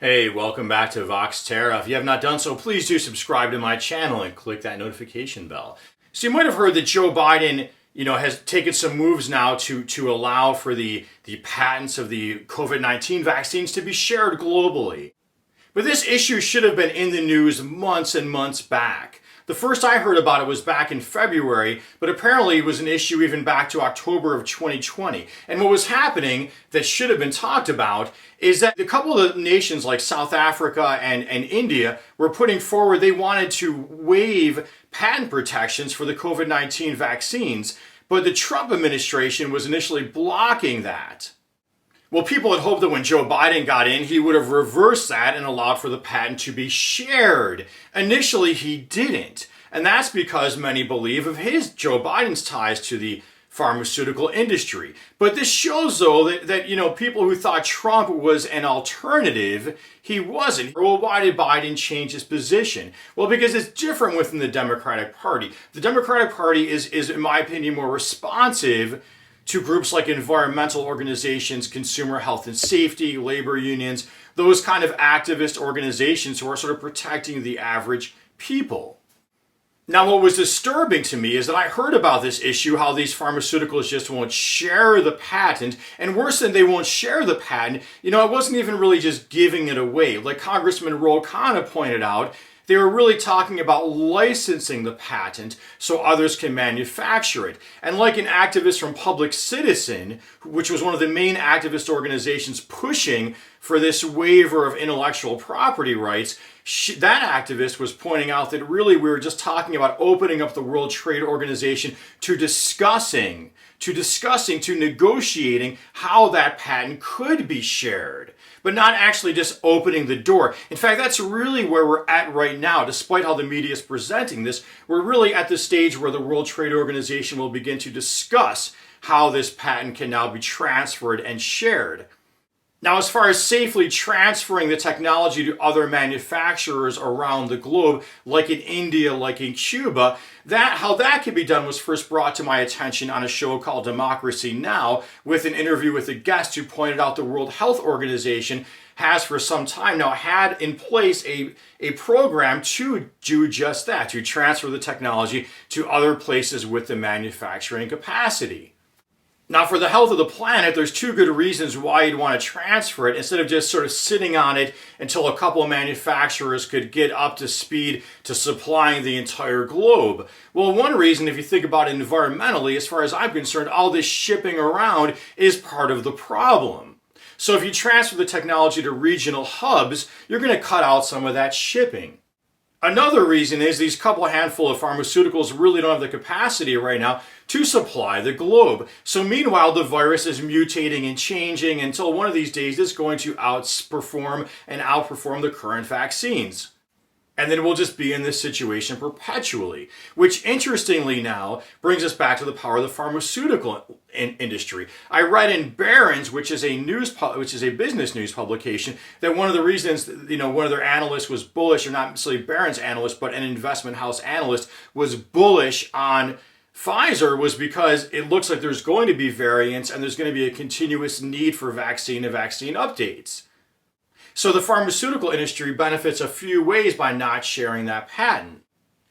Hey, welcome back to Vox Terra. If you have not done so, please do subscribe to my channel and click that notification bell. So you might have heard that Joe Biden, has taken some moves now to allow for the patents of the Covid-19 vaccines to be shared globally. But this issue should have been in the news months and months back. The first I heard about it was back in February, but apparently it was an issue even back to October of 2020. And what was happening that should have been talked about is that a couple of nations like South Africa and India were putting forward they wanted to waive patent protections for the COVID-19 vaccines, but the Trump administration was initially blocking that. Well, people had hoped that when Joe Biden got in, he would have reversed that and allowed for the patent to be shared. Initially, he didn't. And that's because many believe of Joe Biden's ties to the pharmaceutical industry. But this shows, though, that people who thought Trump was an alternative, he wasn't. Well, why did Biden change his position? Well, because it's different within the Democratic Party. The Democratic Party is in my opinion, more responsive to groups like environmental organizations, consumer health and safety, labor unions, those kind of activist organizations who are sort of protecting the average people. Now, what was disturbing to me is that I heard about this issue, how these pharmaceuticals just won't share the patent, and worse than they won't share the patent, it wasn't even really just giving it away. Like Congressman Ro Khanna pointed out, they were really talking about licensing the patent so others can manufacture it. And like an activist from Public Citizen, which was one of the main activist organizations pushing for this waiver of intellectual property rights, that activist was pointing out that really we were just talking about opening up the World Trade Organization to negotiating how that patent could be shared, but not actually just opening the door. In fact, that's really where we're at right now. Despite how the media is presenting this, we're really at the stage where the World Trade Organization will begin to discuss how this patent can now be transferred and shared. Now, as far as safely transferring the technology to other manufacturers around the globe, like in India, like in Cuba, how that could be done was first brought to my attention on a show called Democracy Now! With an interview with a guest who pointed out the World Health Organization has for some time now had in place a program to do just that, to transfer the technology to other places with the manufacturing capacity. Now, for the health of the planet, there's two good reasons why you'd want to transfer it instead of just sort of sitting on it until a couple of manufacturers could get up to speed to supplying the entire globe. Well, one reason, if you think about it environmentally, as far as I'm concerned, all this shipping around is part of the problem. So if you transfer the technology to regional hubs, you're going to cut out some of that shipping. Another reason is these handful of pharmaceuticals really don't have the capacity right now to supply the globe. So meanwhile, the virus is mutating and changing until one of these days it's going to outperform the current vaccines. And then we'll just be in this situation perpetually, which interestingly now brings us back to the power of the pharmaceutical industry. I read in Barron's, which is a business news publication, that one of the reasons, one of their analysts was bullish, or not necessarily Barron's analyst, but an investment house analyst was bullish on Pfizer was because it looks like there's going to be variants and there's going to be a continuous need for vaccine and vaccine updates. So the pharmaceutical industry benefits a few ways by not sharing that patent.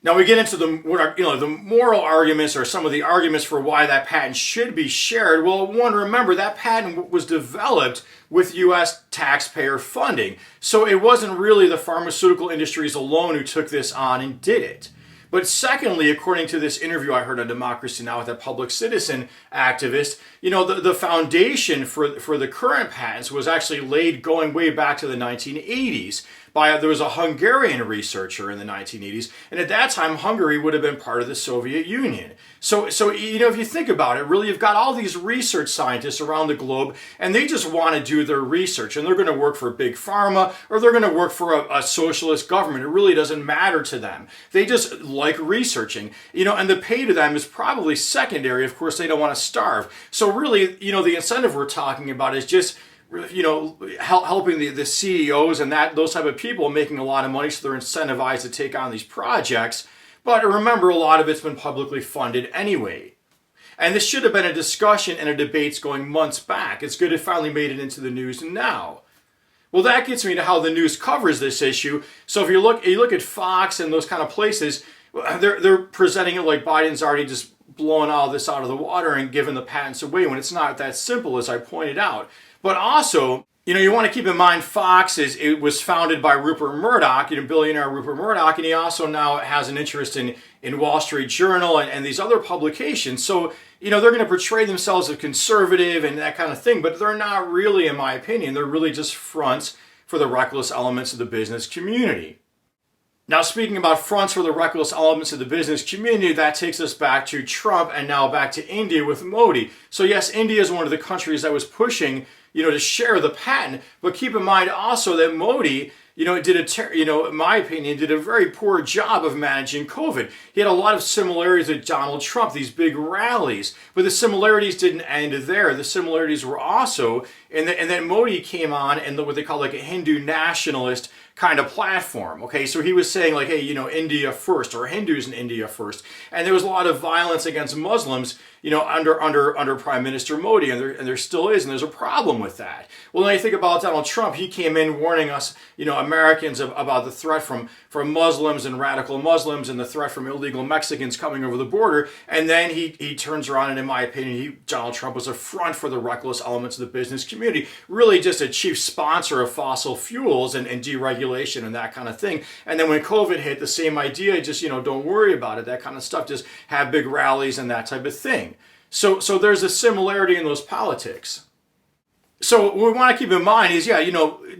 Now we get into the moral arguments or some of the arguments for why that patent should be shared. Well, one, remember that patent was developed with U.S. taxpayer funding. So it wasn't really the pharmaceutical industries alone who took this on and did it. But secondly, according to this interview I heard on Democracy Now! With that Public Citizen activist, the foundation for the current patents was actually laid going way back to the 1980s. There was a Hungarian researcher in the 1980s, and at that time Hungary would have been part of the Soviet Union. So if you think about it, really you've got all these research scientists around the globe, and they just want to do their research, and they're going to work for Big Pharma, or they're going to work for a socialist government. It really doesn't matter to them. They just like researching, and the pay to them is probably secondary. Of course, they don't want to starve. So really, the incentive we're talking about is just helping the CEOs and those type of people making a lot of money, so they're incentivized to take on these projects. But remember, a lot of it's been publicly funded anyway. And this should have been a discussion and a debate going months back. It's good it finally made it into the news now. Well, that gets me to how the news covers this issue. So if you look at Fox and those kind of places, they're presenting it like Biden's already just blowing all this out of the water and giving the patents away when it's not that simple, as I pointed out. But also, you want to keep in mind it was founded by Rupert Murdoch, billionaire Rupert Murdoch, and he also now has an interest in Wall Street Journal and these other publications. So, they're going to portray themselves as conservative and that kind of thing, but they're not really, in my opinion. They're really just fronts for the reckless elements of the business community. Now, speaking about fronts for the reckless elements of the business community, that takes us back to Trump and now back to India with Modi. So yes, India is one of the countries that was pushing, to share the patent. But keep in mind also that Modi, in my opinion, did a very poor job of managing COVID. He had a lot of similarities with Donald Trump, these big rallies. But the similarities didn't end there. The similarities were also, and then Modi came on and what they call like a Hindu nationalist kind of platform. Okay, so he was saying like, hey, India first, or Hindus in India first. And there was a lot of violence against Muslims, under Prime Minister Modi, and there still is, and there's a problem with that. Well, when you think about Donald Trump, he came in warning us, Americans about the threat from Muslims and radical Muslims and the threat from illegal Mexicans coming over the border, and then he turns around and, in my opinion, Donald Trump was a front for the reckless elements of the business community, really just a chief sponsor of fossil fuels and deregulation and that kind of thing. And then when COVID hit, the same idea, just, don't worry about it, that kind of stuff, just have big rallies and that type of thing. So there's a similarity in those politics. So what we want to keep in mind is,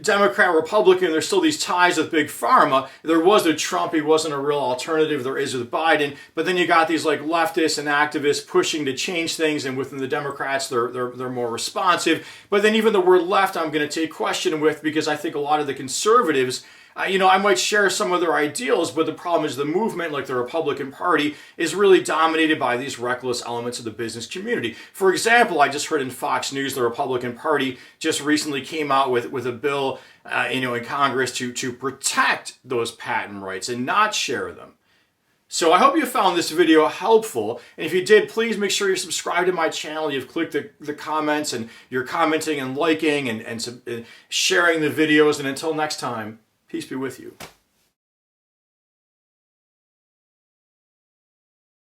Democrat, Republican, there's still these ties with Big Pharma. There was a Trump, he wasn't a real alternative, there is with Biden. But then you got these like leftists and activists pushing to change things, and within the Democrats, they're more responsive. But then even the word left, I'm going to take question with, because I think a lot of the conservatives, I might share some of their ideals, but the problem is the movement, like the Republican Party, is really dominated by these reckless elements of the business community. For example, I just heard in Fox News, the Republican Party just recently came out with a bill, in Congress to protect those patent rights and not share them. So I hope you found this video helpful, and if you did, please make sure you're subscribed to my channel. You've clicked the comments, and you're commenting and liking and sharing the videos, and until next time, peace be with you.